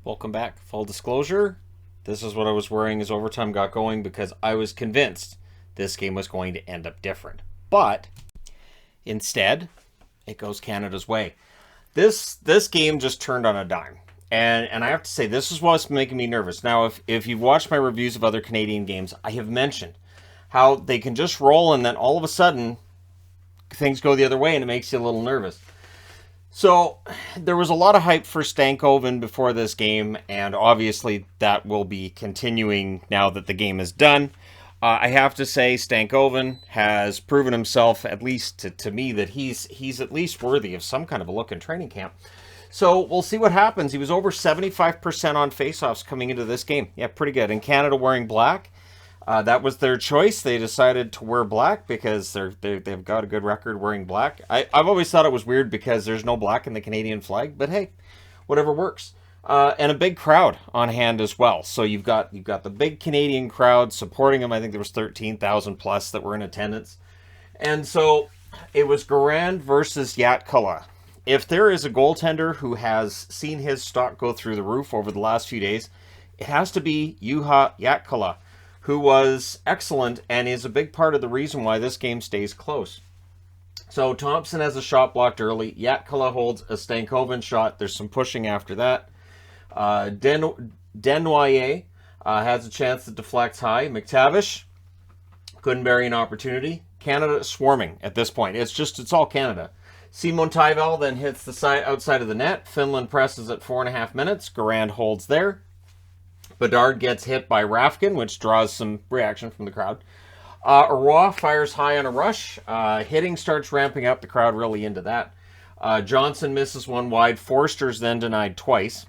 Welcome back. Full disclosure, this is what I was wearing as overtime got going because I was convinced this game was going to end up different. But instead, it goes Canada's way. This game just turned on a dime. And I have to say, this is what's making me nervous. Now, if you've watched my reviews of other Canadian games, I have mentioned how they can just roll and then all of a sudden things go the other way and it makes you a little nervous. So there was a lot of hype for Stankoven before this game, and obviously that will be continuing now that the game is done. I have to say Stankoven has proven himself, at least to me, that he's at least worthy of some kind of a look in training camp. So we'll see what happens. He was over 75% on faceoffs coming into this game. Yeah, pretty good. In Canada wearing black. That was their choice. They decided to wear black because they've got a good record wearing black. I've always thought it was weird because there's no black in the Canadian flag, but hey, whatever works. And a big crowd on hand as well. So you've got the big Canadian crowd supporting them. I think there was 13,000 plus that were in attendance. And so it was Garand versus Yatkala. If there is a goaltender who has seen his stock go through the roof over the last few days, it has to be Juha Yatkala, who was excellent and is a big part of the reason why this game stays close. So Thompson has a shot blocked early. Yatkala holds a Stankoven shot. There's some pushing after that. Denoyer has a chance to deflect high. McTavish couldn't bury an opportunity. Canada swarming at this point. It's all Canada. Simon Taival then hits the side outside of the net. Finland presses at 4.5 minutes. Garand holds there. Bedard gets hit by Rafkin, which draws some reaction from the crowd. Roy fires high on a rush. Hitting starts ramping up. The crowd really into that. Johnson misses one wide. Forster's then denied twice.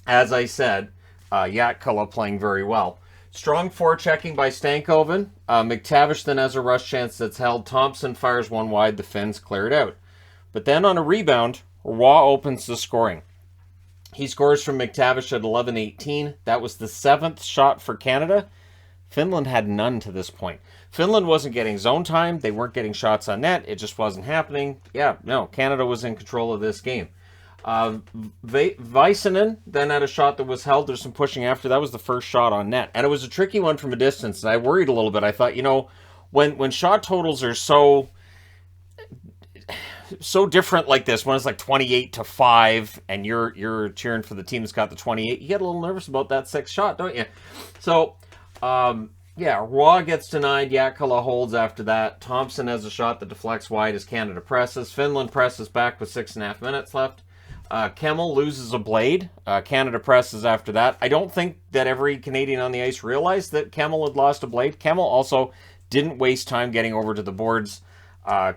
As I said, Yatkala playing very well. Strong forechecking by Stankoven. McTavish then has a rush chance that's held. Thompson fires one wide. The Finns clear it out. But then on a rebound, Roy opens the scoring. He scores from McTavish at 11:18. That was the 7th shot for Canada. Finland had none to this point. Finland wasn't getting zone time. They weren't getting shots on net. It just wasn't happening. Yeah, no, Canada was in control of this game. Väisänen then had a shot that was held. There's some pushing after. That was the first shot on net. And it was a tricky one from a distance. And I worried a little bit. I thought, when shot totals are so different like this, when it's like 28-5 and you're cheering for the team that's got the 28, you get a little nervous about that 6th shot, don't you? So Roy gets denied. Yatkala holds after that. Thompson has a shot that deflects wide as Canada presses. Finland presses back with 6.5 minutes left. Kemmel loses a blade. Canada presses after that. I don't think that every Canadian on the ice realized that Kemmel had lost a blade. Kemmel also didn't waste time getting over to the boards.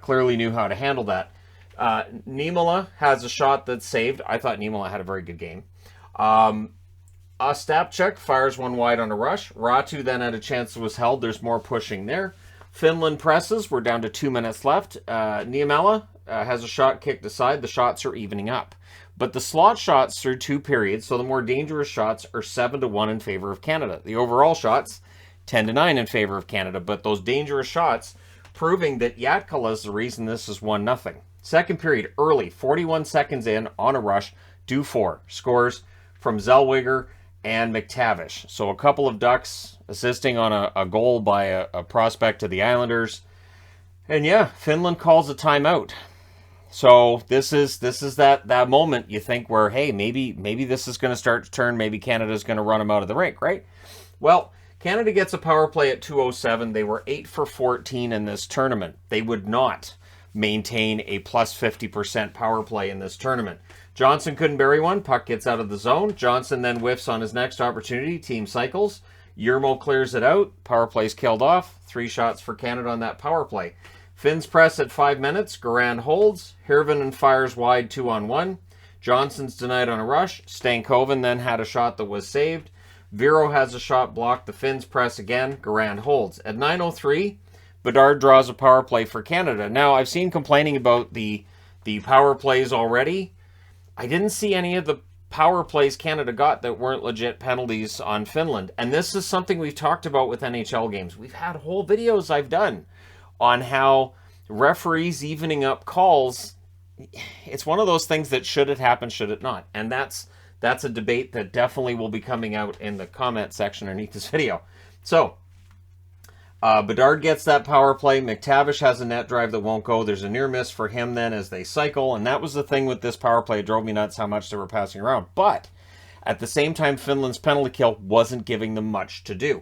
Clearly knew how to handle that. Niemela has a shot that's saved. I thought Niemela had a very good game. Ostapchuk fires one wide on a rush. Ratu then had a chance that was held. There's more pushing there. Finland presses. We're down to 2 minutes left. Niemela has a shot kicked aside. The shots are evening up. But the slot shots through 2 periods, so the more dangerous shots, are 7-1 in favor of Canada. The overall shots, 10-9 in favor of Canada. But those dangerous shots proving that Yatkala is the reason this is 1-0. Second period, early, 41 seconds in, on a rush, Dufour scores from Zellweger and McTavish. So a couple of Ducks assisting on a goal by a prospect to the Islanders. And yeah, Finland calls a timeout. So this is that moment you think where, hey, maybe this is going to start to turn. Maybe Canada's going to run them out of the rink, right? Well, Canada gets a power play at 2:07. They were 8 for 14 in this tournament. They would not maintain a plus 50% power play in this tournament. Johnson couldn't bury one. Puck gets out of the zone. Johnson then whiffs on his next opportunity. Team cycles. Yermo clears it out. Power play's killed off. 3 shots for Canada on that power play. Finns press at 5 minutes. Garand holds. Hirvonen fires wide 2-on-1. Johnson's denied on a rush. Stankoven then had a shot that was saved. Vero has a shot blocked. The Finns press again. Garand holds. At 9:03, Bedard draws a power play for Canada. Now, I've seen complaining about the power plays already. I didn't see any of the power plays Canada got that weren't legit penalties on Finland. And this is something we've talked about with NHL games. We've had whole videos I've done on how referees evening up calls. It's one of those things that should it happen, should it not? And that's That's a debate that definitely will be coming out in the comment section underneath this video. So, Bedard gets that power play. McTavish has a net drive that won't go. There's a near miss for him then as they cycle. And that was the thing with this power play. It drove me nuts how much they were passing around. But at the same time, Finland's penalty kill wasn't giving them much to do.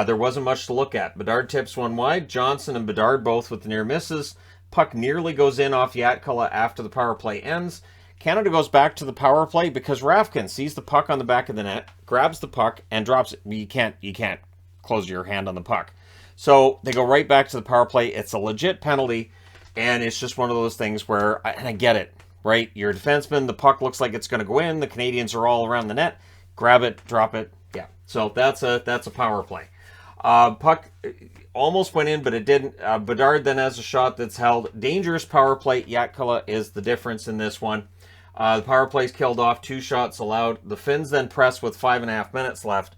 There wasn't much to look at. Bedard tips one wide. Johnson and Bedard both with the near misses. Puck nearly goes in off Jatkala after the power play ends. Canada goes back to the power play because Rafkin sees the puck on the back of the net, grabs the puck, and drops it. You can't close your hand on the puck. So they go right back to the power play. It's a legit penalty, and it's just one of those things where, and I get it, right? You're a defenseman. The puck looks like it's going to go in. The Canadians are all around the net. Grab it, drop it. Yeah, so that's a power play. Puck almost went in, but it didn't. Bedard then has a shot that's held. Dangerous power play. Jatkala is the difference in this one. The power play's killed off. 2 shots allowed. The Finns then press with 5.5 minutes left.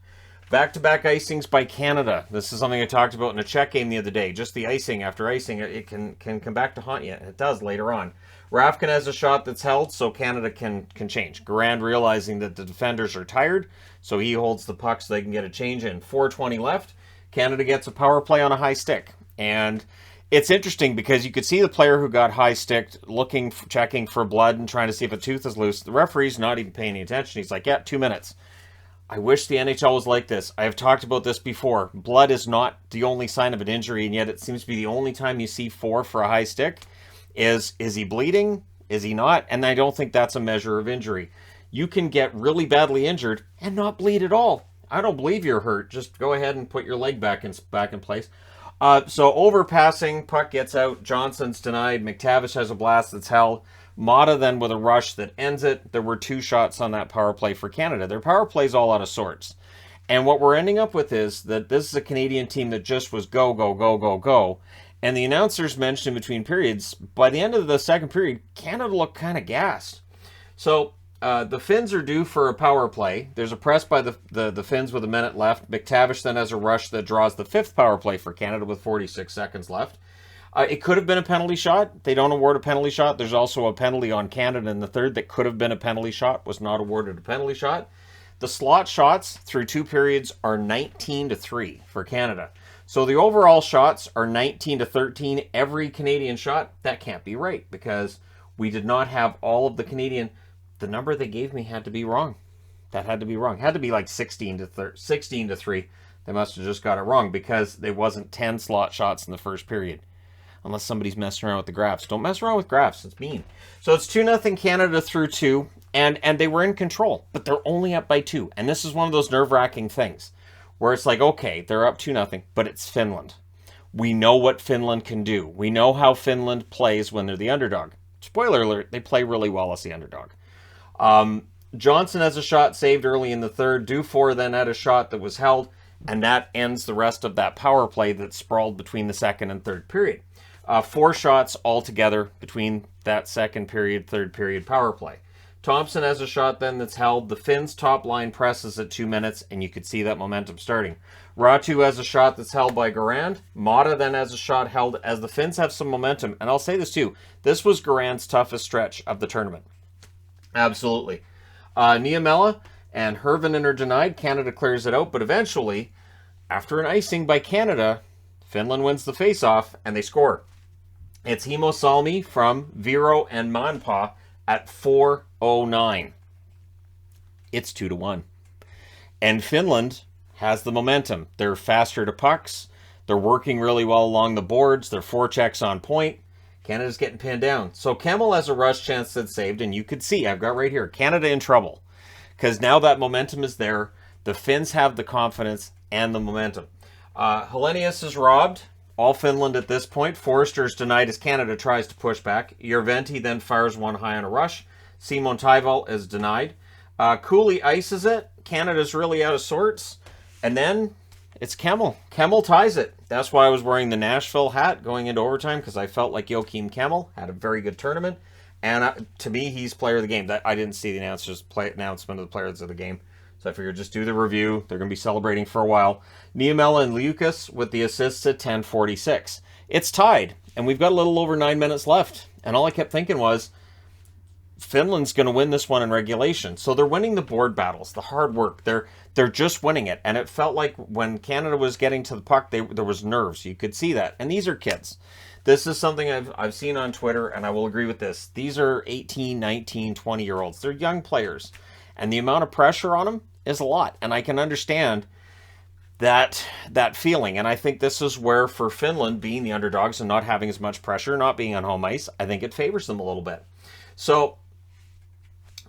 Back-to-back icings by Canada. This is something I talked about in a Czech game the other day. Just the icing after icing, it can come back to haunt you. It does later on. Rafkin has a shot that's held, so Canada can change. Garand realizing that the defenders are tired, so he holds the puck so they can get a change in. 4:20 left. Canada gets a power play on a high stick. And it's interesting because you could see the player who got high sticked checking for blood and trying to see if a tooth is loose. The referee's not even paying any attention. He's like, yeah, 2 minutes. I wish the NHL was like this. I have talked about this before. Blood is not the only sign of an injury, and yet it seems to be the only time you see 4 for a high stick. Is he bleeding? Is he not? And I don't think that's a measure of injury. You can get really badly injured and not bleed at all. I don't believe you're hurt. Just go ahead and put your leg back in place. So overpassing, puck gets out. Johnson's denied. McTavish has a blast that's held. Mata then with a rush that ends it. There were 2 shots on that power play for Canada. Their power play's all out of sorts. And what we're ending up with is that this is a Canadian team that just was go, go, go, go, go. And the announcers mentioned in between periods, by the end of the second period, Canada looked kind of gassed. So the Finns are due for a power play. There's a press by the Finns with a minute left. McTavish then has a rush that draws the 5th power play for Canada with 46 seconds left. It could have been a penalty shot. They don't award a penalty shot. There's also a penalty on Canada in the third that could have been a penalty shot, was not awarded a penalty shot. The slot shots through 2 periods are 19-3 for Canada. So the overall shots are 19-13 every Canadian shot. That can't be right because we did not have all of the Canadian. The number they gave me had to be wrong. That had to be wrong. It had to be like 16-3. They must have just got it wrong because there wasn't 10 slot shots in the first period. Unless somebody's messing around with the graphs. Don't mess around with graphs. It's mean. So it's 2-0 Canada through 2. And they were in control. But they're only up by 2. And this is one of those nerve-wracking things. Where it's like, okay, they're up 2-0. But it's Finland. We know what Finland can do. We know how Finland plays when they're the underdog. Spoiler alert, they play really well as the underdog. Johnson has a shot saved early in the third. Dufour then had a shot that was held. And that ends the rest of that power play that sprawled between the second and third period. 4 shots altogether between that second period, third period power play. Thompson has a shot then that's held. The Finns' top line presses at 2 minutes, and you could see that momentum starting. Ratu has a shot that's held by Garand. Mata then has a shot held as the Finns have some momentum. And I'll say this too. This was Garand's toughest stretch of the tournament. Absolutely. Niemela and Hervinen are denied. Canada clears it out, but eventually, after an icing by Canada, Finland wins the faceoff, and they score. It's Himo Salmi from Viro and Manpa at 4:09. It's 2-1. And Finland has the momentum. They're faster to pucks. They're working really well along the boards. Their forechecks on point. Canada's getting pinned down. So Kemmel has a rush chance that's saved, and you could see, I've got right here, Canada in trouble. Because now that momentum is there. The Finns have the confidence and the momentum. Helenius is robbed. All Finland at this point. Forrester is denied as Canada tries to push back. Järventi then fires one high on a rush. Simon Taival is denied. Cooley ices it. Canada's really out of sorts. And then it's Kemmel. Kemmel ties it. That's why I was wearing the Nashville hat going into overtime, because I felt like Joakim Kemmel had a very good tournament. And to me, he's player of the game. I didn't see the announcement of the players of the game. So I figured just do the review. They're going to be celebrating for a while. Niemela and Lukas with the assists at 10:46. It's tied, and we've got a little over 9 minutes left. And all I kept thinking was, Finland's going to win this one in regulation. So they're winning the board battles, the hard work. They're just winning it. And it felt like when Canada was getting to the puck, there was nerves. You could see that. And these are kids. This is something I've seen on Twitter, and I will agree with this. These are 18, 19, 20-year-olds. They're young players. And the amount of pressure on them is a lot. And I can understand that feeling. And I think this is where, for Finland, being the underdogs and not having as much pressure, not being on home ice, I think it favors them a little bit. So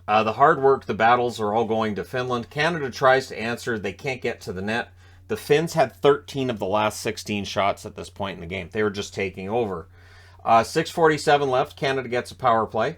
the hard work, the battles are all going to Finland. Canada tries to answer. They can't get to the net. The Finns had 13 of the last 16 shots at this point in the game. They were just taking over. 6:47 left. Canada gets a power play.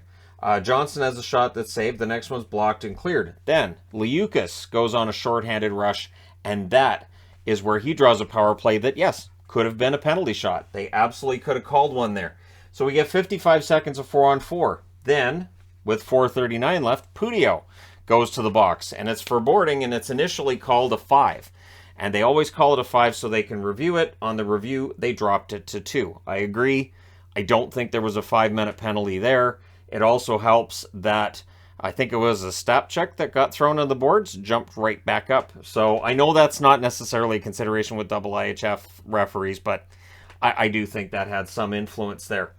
Johnson has a shot that's saved. The next one's blocked and cleared. Then Liukas goes on a shorthanded rush, and that is where he draws a power play that, yes, could have been a penalty shot. They absolutely could have called one there. So we get 55 seconds of 4-on-4. Then, with 4:39 left, Pudio goes to the box, and it's for boarding, and it's initially called a 5. And they always call it a 5 so they can review it. On the review, they dropped it to 2. I agree. I don't think there was a 5-minute penalty there. It also helps that I think it was a stop check that got thrown on the boards, jumped right back up. So I know that's not necessarily a consideration with IHF referees, but I do think that had some influence there.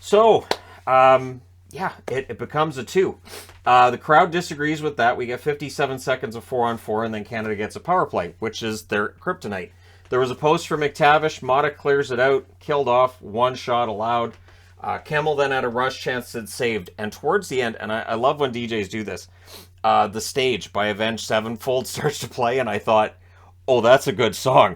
So, yeah, it becomes a 2. The crowd disagrees with that. We get 57 seconds of 4-on-4, and then Canada gets a power play, which is their kryptonite. There was a post for McTavish. Mata clears it out, killed off, 1 shot allowed. Kemmel then had a rush chance that's saved. And towards the end, and I love when DJs do this, The Stage by Avenged Sevenfold starts to play, and I thought, oh, that's a good song.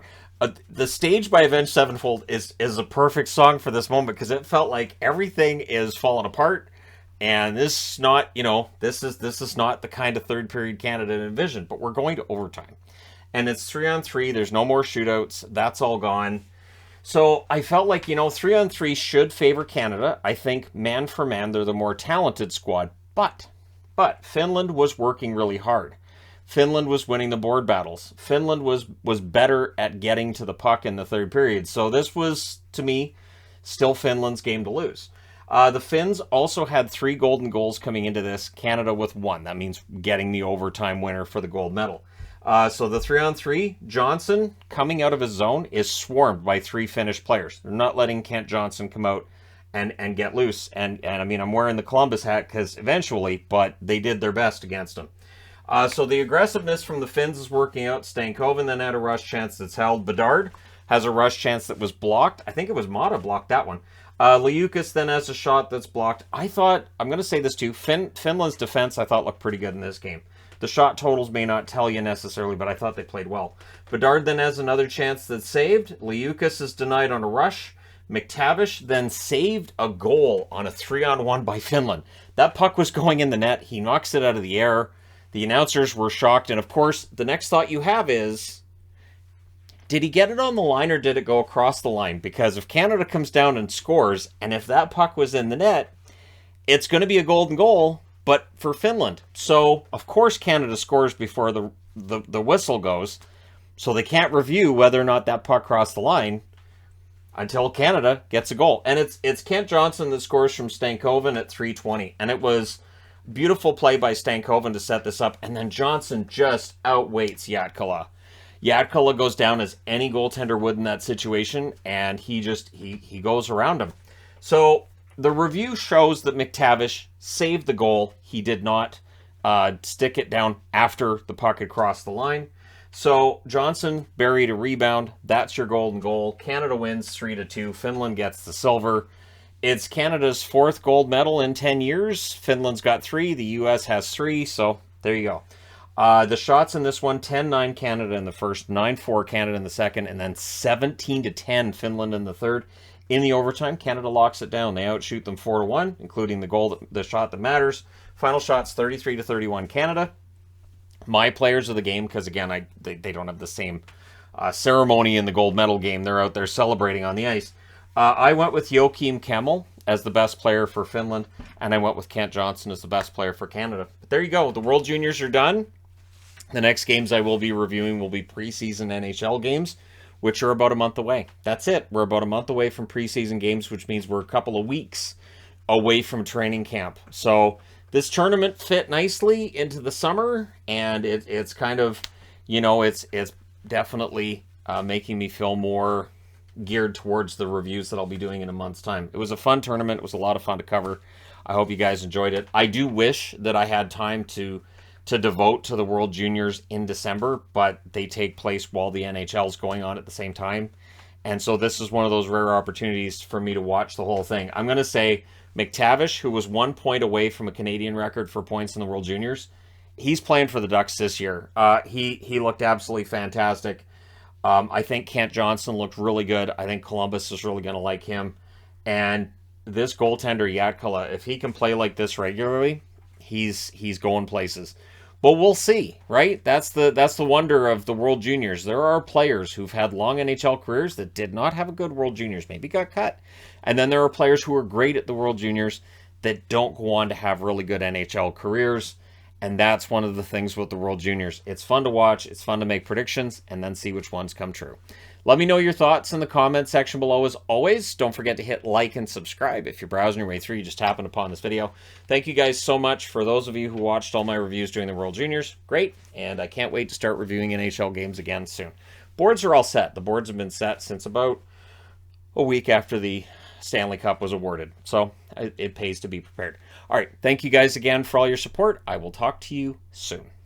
The Stage by Avenged Sevenfold is a perfect song for this moment, because it felt like everything is falling apart. And this is not, this is not the kind of third period Canada envisioned, but we're going to overtime. And it's 3-on-3. There's no more shootouts. That's all gone. So I felt like, 3-on-3 should favor Canada. I think man for man, they're the more talented squad. But Finland was working really hard. Finland was winning the board battles. Finland was better at getting to the puck in the third period. So this was, to me, still Finland's game to lose. The Finns also had 3 golden goals coming into this, Canada with 1. That means getting the overtime winner for the gold medal. So the 3-on-3, Johnson, coming out of his zone, is swarmed by 3 Finnish players. They're not letting Kent Johnson come out and get loose. And I mean, I'm wearing the Columbus hat because eventually, but they did their best against him. So the aggressiveness from the Finns is working out. Stankoven then had a rush chance that's held. Bedard has a rush chance that was blocked. I think it was Mata blocked that one. Liukas then has a shot that's blocked. I thought, I'm going to say this too, Finland's defense I thought looked pretty good in this game. The shot totals may not tell you necessarily, but I thought they played well. Bedard then has another chance that's saved. Liukas is denied on a rush. McTavish then saved a goal on a 3-on-1 by Finland. That puck was going in the net. He knocks it out of the air. The announcers were shocked. And of course, the next thought you have is, did he get it on the line or did it go across the line? Because if Canada comes down and scores, and if that puck was in the net, it's going to be a golden goal, but for Finland. So, of course, Canada scores before the whistle goes. So they can't review whether or not that puck crossed the line until Canada gets a goal. And it's Kent Johnson that scores from Stankoven at 3:20. And it was beautiful play by Stankoven to set this up. And then Johnson just outweights Jatkala. Jatkala goes down as any goaltender would in that situation, and he goes around him. So the review shows that McTavish saved the goal. He did not stick it down after the puck had crossed the line. So Johnson buried a rebound. That's your golden goal. Canada wins 3-2. Finland gets the silver. It's Canada's 4th gold medal in 10 years. Finland's got 3. The U.S. has 3. So there you go. The shots in this one, 10-9 Canada in the first, 9-4 Canada in the second, and then 17-10 Finland in the third. In the overtime, Canada locks it down. They outshoot them 4-1, including the shot that matters. Final shots, 33-31 Canada. My players of the game, because again, they don't have the same ceremony in the gold medal game. They're out there celebrating on the ice. I went with Joakim Kemmel as the best player for Finland, and I went with Kent Johnson as the best player for Canada. But there you go. The World Juniors are done. The next games I will be reviewing will be preseason NHL games, which are about a month away. That's it. We're about a month away from preseason games, which means we're a couple of weeks away from training camp. So this tournament fit nicely into the summer, and it's kind of, it's definitely making me feel more geared towards the reviews that I'll be doing in a month's time. It was a fun tournament. It was a lot of fun to cover. I hope you guys enjoyed it. I do wish that I had time to devote to the World Juniors in December, but they take place while the NHL is going on at the same time. And so this is one of those rare opportunities for me to watch the whole thing. I'm going to say McTavish, who was 1 point away from a Canadian record for points in the World Juniors, he's playing for the Ducks this year. He looked absolutely fantastic. I think Kent Johnson looked really good. I think Columbus is really going to like him. And this goaltender, Jatkala, if he can play like this regularly, he's going places. But we'll see, right? That's the wonder of the World Juniors. There are players who've had long NHL careers that did not have a good World Juniors, maybe got cut. And then there are players who are great at the World Juniors that don't go on to have really good NHL careers. And that's one of the things with the World Juniors. It's fun to watch, it's fun to make predictions, and then see which ones come true. Let me know your thoughts in the comment section below as always. Don't forget to hit like and subscribe. If you're browsing your way through, you just happened upon this video. Thank you guys so much for those of you who watched all my reviews during the World Juniors. Great, and I can't wait to start reviewing NHL games again soon. Boards are all set. The boards have been set since about a week after the Stanley Cup was awarded. So it pays to be prepared. All right, thank you guys again for all your support. I will talk to you soon.